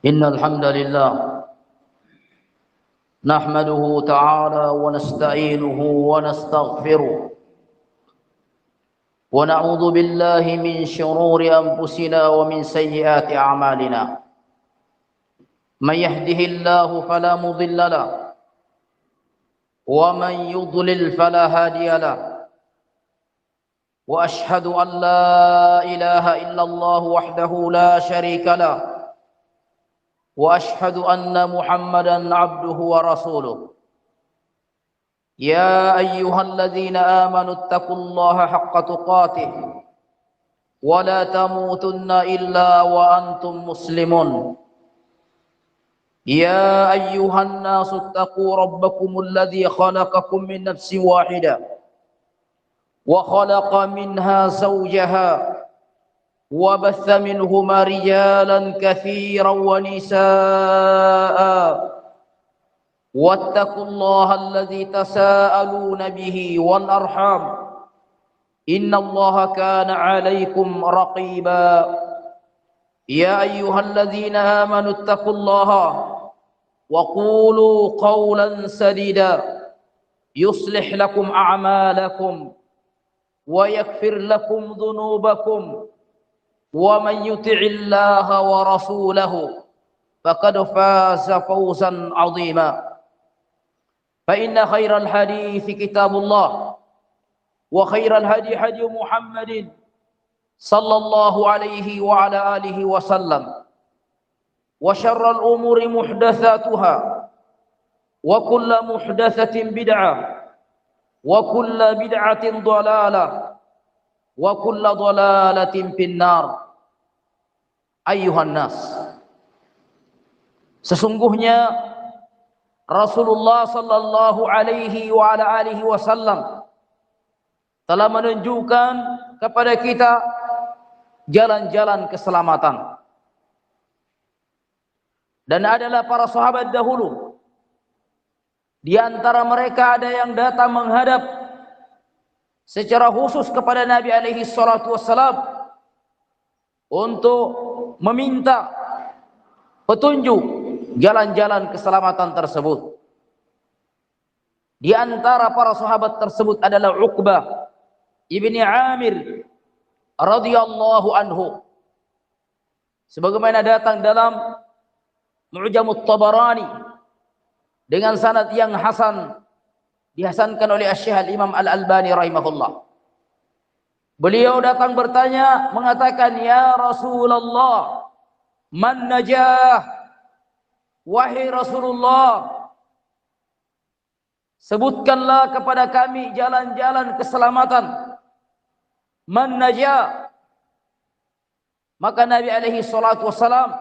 إن الحمد لله نحمده تعالى ونستعينه ونستغفره ونعوذ بالله من شرور أنفسنا ومن سيئات أعمالنا. من يهده الله فلا مضل له ومن يضلل فلا هادي له، وأشهد أن لا إله إلا الله وحده لا شريك له، وأشهد أن محمدا عبده ورسوله. يا أيها الذين آمنوا اتقوا الله حق تقاته ولا تموتن إلا وأنتم مسلمون. يا أيها الناس اتقوا ربكم الذي خلقكم من نفس واحدة وخلق منها زوجها وبث منهما رجالا كثيرا ونساء، واتقوا الله الذي تساءلون به والأرحام إن الله كان عليكم رقيبا. يا أيها الذين آمنوا اتقوا الله وقولوا قولا سديدا يصلح لكم أعمالكم ويغفر لكم ذنوبكم، ومن يطع الله ورسوله فقد فاز فوزا عظيما. فإن خير الحديث كتاب الله، وخير الهدي هدي محمد صلى الله عليه وعلى آله وسلم، وشر الأمور محدثاتها، وكل محدثة بدعة، وكل بدعة ضلالة، وكل ضلالة في النار. أيها الناس, sesungguhnya Rasulullah sallallahu alaihi wa ala alihi wasallam telah menunjukkan kepada kita jalan-jalan keselamatan. Dan adalah para sahabat dahulu, di antara mereka ada yang datang menghadap secara khusus kepada Nabi alaihi salatu wassalam untuk meminta petunjuk jalan-jalan keselamatan tersebut. Di antara para sahabat tersebut adalah Uqbah ibni Amir radhiyallahu anhu, sebagaimana datang dalam Mu'jamut Tabarani dengan sanad yang hasan, dihasankan oleh Asy-Syaikh Imam Al-Albani rahimahullah. Beliau datang bertanya, mengatakan, "Ya Rasulullah, man najah?" Wahai Rasulullah, sebutkanlah kepada kami jalan-jalan keselamatan. Man najah? Maka Nabi alaihi salatu wassalam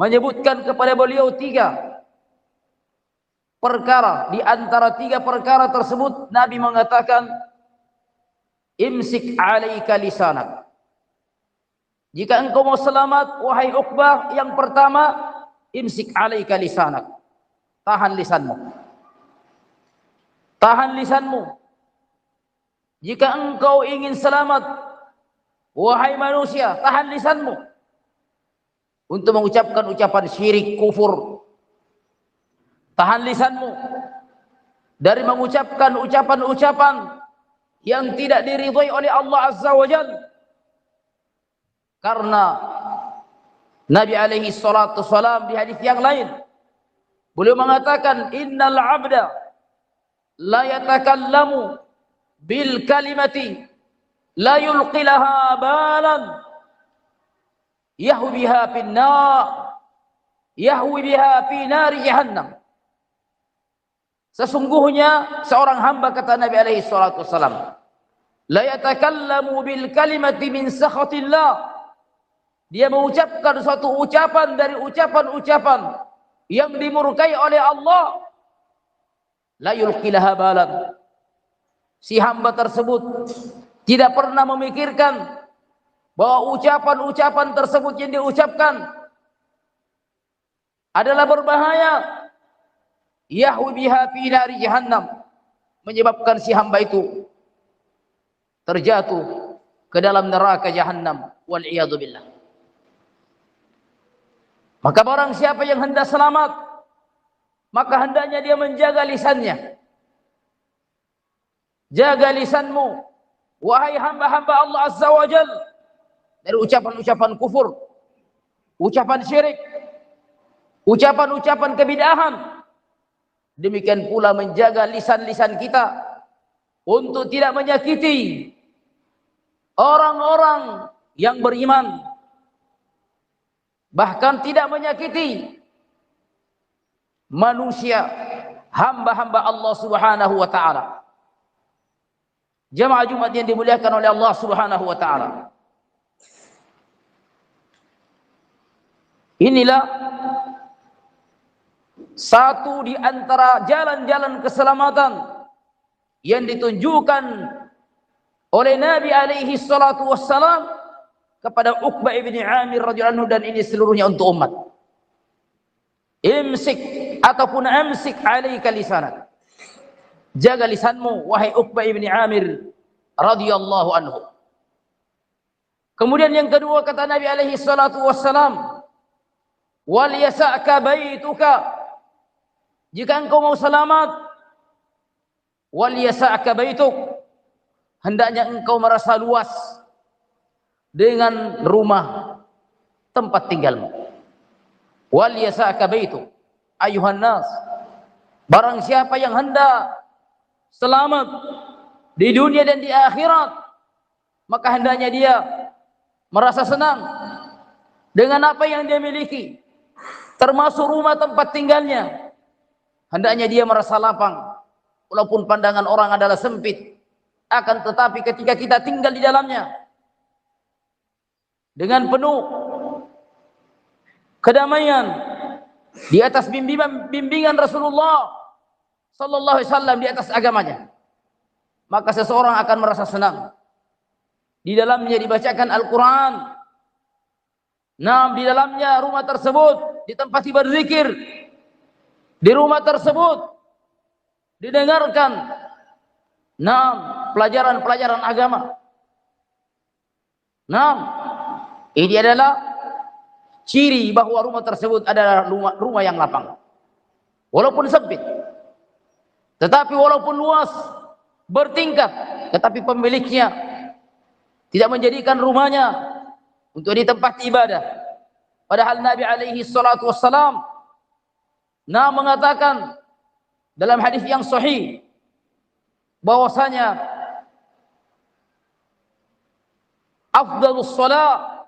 menyebutkan kepada beliau 3 perkara. Di antara 3 perkara tersebut Nabi mengatakan, imsik alaika lisanak. Jika engkau mau selamat wahai Uqbah, yang pertama, imsik alaika lisanak. Tahan lisanmu. Tahan lisanmu. Jika engkau ingin selamat wahai manusia, tahan lisanmu untuk mengucapkan ucapan syirik, kufur. Tahan lisanmu dari mengucapkan ucapan-ucapan yang tidak diridhai oleh Allah Azza wa Jalla. Karena Nabi alaihi salatu wassalam di hadis yang lain, beliau mengatakan, innal abda la yatakallamu bil kalimati la yulqilaha balan yahwi biha fin nar, yahwi biha fi nari jahannam. Sesungguhnya seorang hamba, kata Nabi alaihi salatu wassalam, la yatakallamu bil kalimati min sakhatillah. Dia mengucapkan suatu ucapan dari ucapan-ucapan yang dimurkai oleh Allah. La yulqilaha balan. Si hamba tersebut tidak pernah memikirkan bahwa ucapan-ucapan tersebut yang diucapkan adalah berbahaya. Yahwi biha fi nari jahannam, menyebabkan si hamba itu terjatuh ke dalam neraka jahannam, wal iyadu billah. Maka barang siapa yang hendak selamat, maka hendaknya dia menjaga lisannya. Jaga lisanmu, wahai hamba-hamba Allah Azza wa Jal, dari ucapan-ucapan kufur, ucapan syirik, ucapan-ucapan kebid'ahan. Demikian pula menjaga lisan-lisan kita untuk tidak menyakiti orang-orang yang beriman, bahkan tidak menyakiti manusia, hamba-hamba Allah Subhanahu wa taala. Jamaah Jumat yang dimuliakan oleh Allah Subhanahu wa taala. Inilah satu di antara jalan-jalan keselamatan yang ditunjukkan oleh Nabi alaihi salatu wassalam kepada Uqbah ibn Amir radhiyallahu anhu, dan ini seluruhnya untuk umat. Imsik ataupun amsik alaika lisanak. Jaga lisanmu wahai Uqbah ibn Amir radhiyallahu anhu. Kemudian yang kedua kata Nabi alaihi salatu wassalam, wal yasa'ka baituka. Jika engkau mau selamat, wal yasa'ka baituk, hendaknya engkau merasa luas dengan rumah tempat tinggalmu. Wal yasa'ka baituk, ayuhan nas, barang siapa yang hendak selamat di dunia dan di akhirat, maka hendaknya dia merasa senang dengan apa yang dia miliki, termasuk rumah tempat tinggalnya. Hendaknya dia merasa lapang, walaupun pandangan orang adalah sempit, akan tetapi ketika kita tinggal di dalamnya dengan penuh kedamaian di atas bimbingan Rasulullah sallallahu alaihi wasallam, di atas agamanya, maka seseorang akan merasa senang. Di dalamnya dibacakan Al-Quran. Nah, di dalamnya rumah tersebut ditempati berzikir. Di rumah tersebut didengarkan pelajaran-pelajaran agama. Nah, ini adalah ciri bahwa rumah tersebut adalah rumah yang lapang. Walaupun sempit, tetapi walaupun luas, bertingkat, tetapi pemiliknya tidak menjadikan rumahnya untuk ditempati ibadah. Padahal Nabi alaihi salatu wassalam mengatakan dalam hadis yang sahih bahwasanya afdalus salat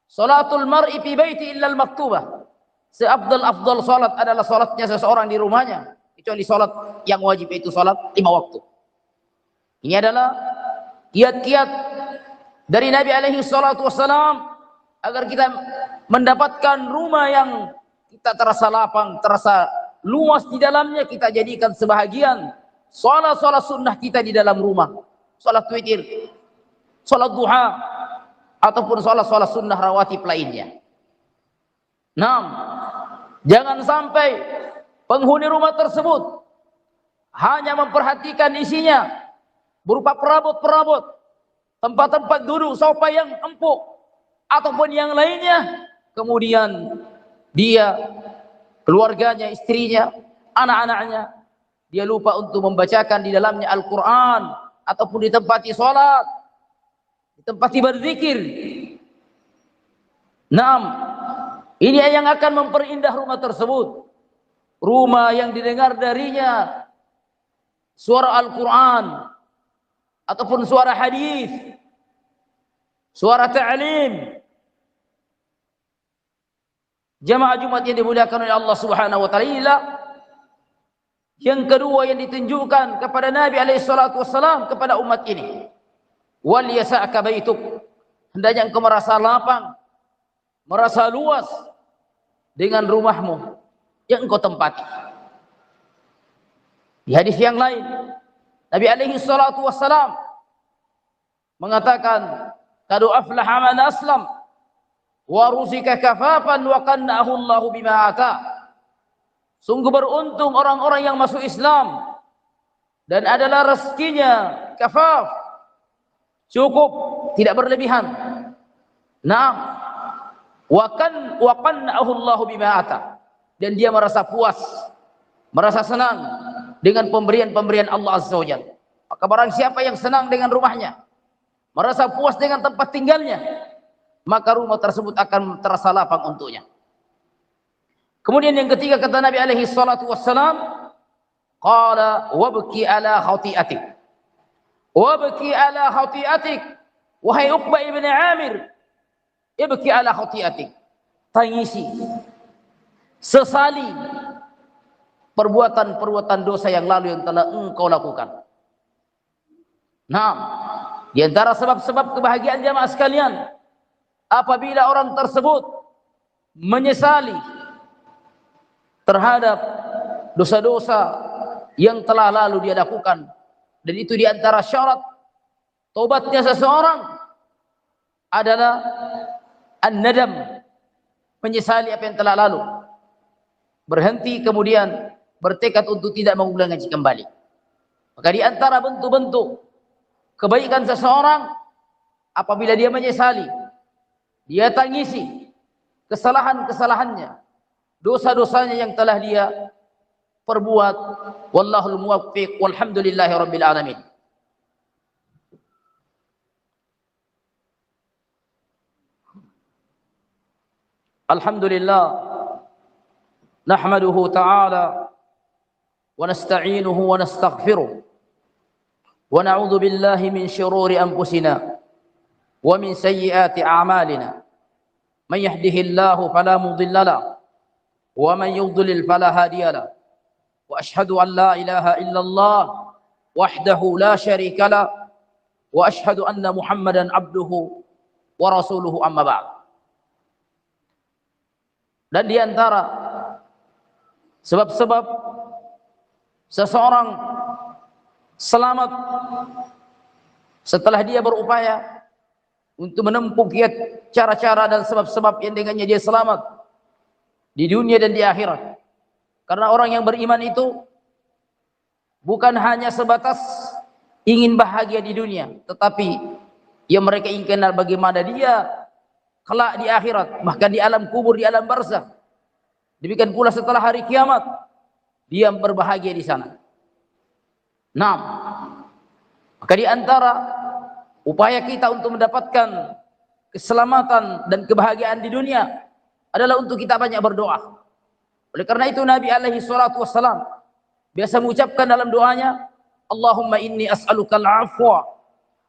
salatul mar'i fi baiti illa al-maktubah. Seafdal salat adalah salatnya seseorang di rumahnya, kecuali salat yang wajib, yaitu salat 5 waktu. Ini adalah kiat-kiat dari Nabi alaihi salatu wassalam agar kita mendapatkan rumah yang kita terasa lapang, terasa luas di dalamnya. Kita jadikan sebahagian salat-salat sunnah kita di dalam rumah, salat witir, salat duha, ataupun salat-salat sunnah rawatib lainnya. Jangan sampai penghuni rumah tersebut hanya memperhatikan isinya berupa perabot-perabot, tempat-tempat duduk, sofa yang empuk, ataupun yang lainnya. Kemudian dia, keluarganya, istrinya, anak-anaknya, dia lupa untuk membacakan di dalamnya Al-Quran, ataupun ditempati sholat, ditempati berzikir. Ini yang akan memperindah rumah tersebut. Rumah yang didengar darinya suara Al-Quran, ataupun suara hadis, suara ta'lim. Jamaah Jumat yang dimuliakan oleh Allah Subhanahu wa taala, inilah yang kedua yang ditunjukkan kepada Nabi alaihi salatu wassalam kepada umat ini. Wal yasa'ka baituk, hendaknya engkau merasa lapang, merasa luas dengan rumahmu yang engkau tempati. Di hadis yang lain Nabi alaihi salatu wassalam mengatakan, qad aflaha man aslam wa rusika kafafan wa qanna'ahu Allahu bima ata. Sungguh beruntung orang-orang yang masuk Islam dan adalah rezekinya kafaf, cukup, tidak berlebihan. wa qanna'ahu Allahu bima ata, dan dia merasa puas, merasa senang dengan pemberian-pemberian Allah Azza wa Jalla. Maka barang siapa yang senang dengan rumahnya, merasa puas dengan tempat tinggalnya, maka rumah tersebut akan terasa lapang untuknya. Kemudian yang ketiga, kata Nabi alaihi salatu wassalam, qala wabki ala khati'atik, wabki ala khati'atik, wahai Uqbah ibn Amir, ibki ala khati'atik, tangisi, sesali perbuatan-perbuatan dosa yang lalu yang telah engkau lakukan. Nah, di antara sebab-sebab kebahagiaan jamaah sekalian, apabila orang tersebut menyesali terhadap dosa-dosa yang telah lalu dia lakukan, dan itu di antara syarat taubatnya seseorang adalah an-nadam, menyesali apa yang telah lalu, berhenti kemudian bertekad untuk tidak mengulangi kembali. Maka di antara bentuk-bentuk kebaikan seseorang apabila dia menyesali, dia tangisi kesalahan-kesalahannya, dosa-dosanya yang telah dia perbuat. Wallahul muwaffiq, walhamdulillahi rabbil alamin. Alhamdulillah, nahmaduhu ta'ala wa nasta'inuhu wa nastaghfiruh wa na'udzu billahi min syururi anfusina wa min sayyiati a'malina. Man yahdihillahu fala mudilla lahu wa man yudlil fala hadiya lahu. Wa ashhadu an la ilaha illallah wahdahu la syarika lahu wa ashhadu anna Muhammadan abduhu wa rasuluhu, amma ba'd. Dan di antara sebab-sebab seseorang selamat setelah dia berupaya untuk menempuh cara-cara dan sebab-sebab yang dengannya dia selamat di dunia dan di akhirat. Karena orang yang beriman itu bukan hanya sebatas ingin bahagia di dunia, tetapi yang mereka inginkan bagaimana dia kelak di akhirat, bahkan di alam kubur, di alam barzakh. Demikian pula setelah hari kiamat, dia berbahagia di sana. Nah, maka di antara upaya kita untuk mendapatkan keselamatan dan kebahagiaan di dunia adalah untuk kita banyak berdoa. Oleh karena itu Nabi alaihi salatu wassalam biasa mengucapkan dalam doanya, Allahumma inni as'aluka al-afwa,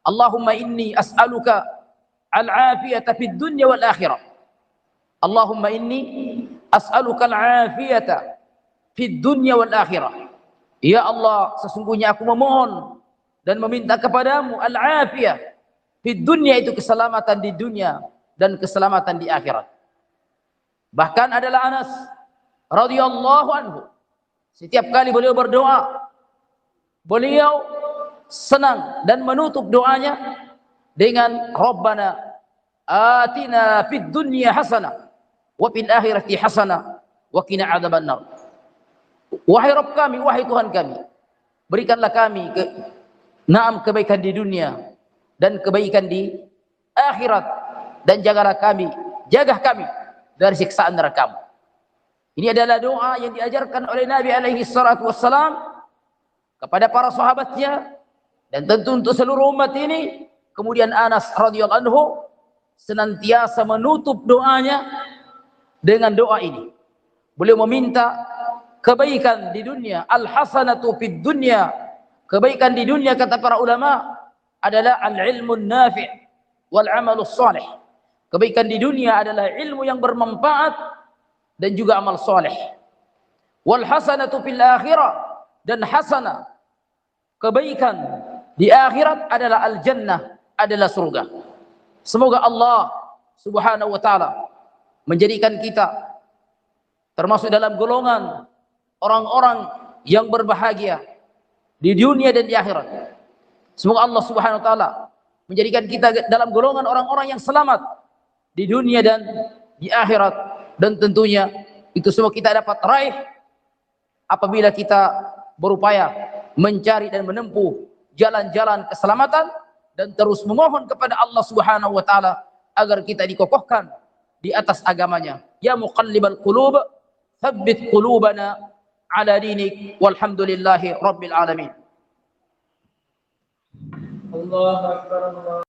Allahumma inni as'aluka al-afiyata fid dunya wal akhirah. Allahumma inni as'aluka al-afiyata fid dunya wal akhirah. Ya Allah, sesungguhnya aku memohon dan meminta kepadamu al-afiyah fid dunya, itu keselamatan di dunia dan keselamatan di akhirat. Bahkan adalah Anas radhiyallahu anhu, setiap kali beliau berdoa, beliau senang dan menutup doanya dengan Rabbana atina fid dunya hasanah wa fil akhirati hasanah wa qina adzabannar. Wahai Rabb kami, wahai Tuhan kami, berikanlah kami kebaikan di dunia dan kebaikan di akhirat, dan jagalah kami, jaga kami dari siksaan neraka-Mu. Ini adalah doa yang diajarkan oleh Nabi alaihi salatu wassalam kepada para sahabatnya, dan tentu untuk seluruh umat ini. Kemudian Anas radhiyallahu anhu senantiasa menutup doanya dengan doa ini. Beliau meminta kebaikan di dunia, al-hasanatu fid dunya. Kebaikan di dunia, kata para ulama, adalah al-ilmun nafi' wal amalus salih. Kebaikan di dunia adalah ilmu yang bermanfaat dan juga amal saleh. Wal hasanatu fil akhirah, dan hasanah, kebaikan di akhirat adalah al-jannah, adalah surga. Semoga Allah subhanahu wa ta'ala menjadikan kita termasuk dalam golongan orang-orang yang berbahagia di dunia dan di akhirat. Semoga Allah subhanahu wa ta'ala menjadikan kita dalam golongan orang-orang yang selamat di dunia dan di akhirat. Dan tentunya itu semua kita dapat raih apabila kita berupaya mencari dan menempuh jalan-jalan keselamatan, dan terus memohon kepada Allah subhanahu wa ta'ala agar kita dikokohkan di atas agamanya. Ya muqallibal qulub, tsabbit qulubana ala dinik, walhamdulillahi rabbil alamin. Allahu akbar.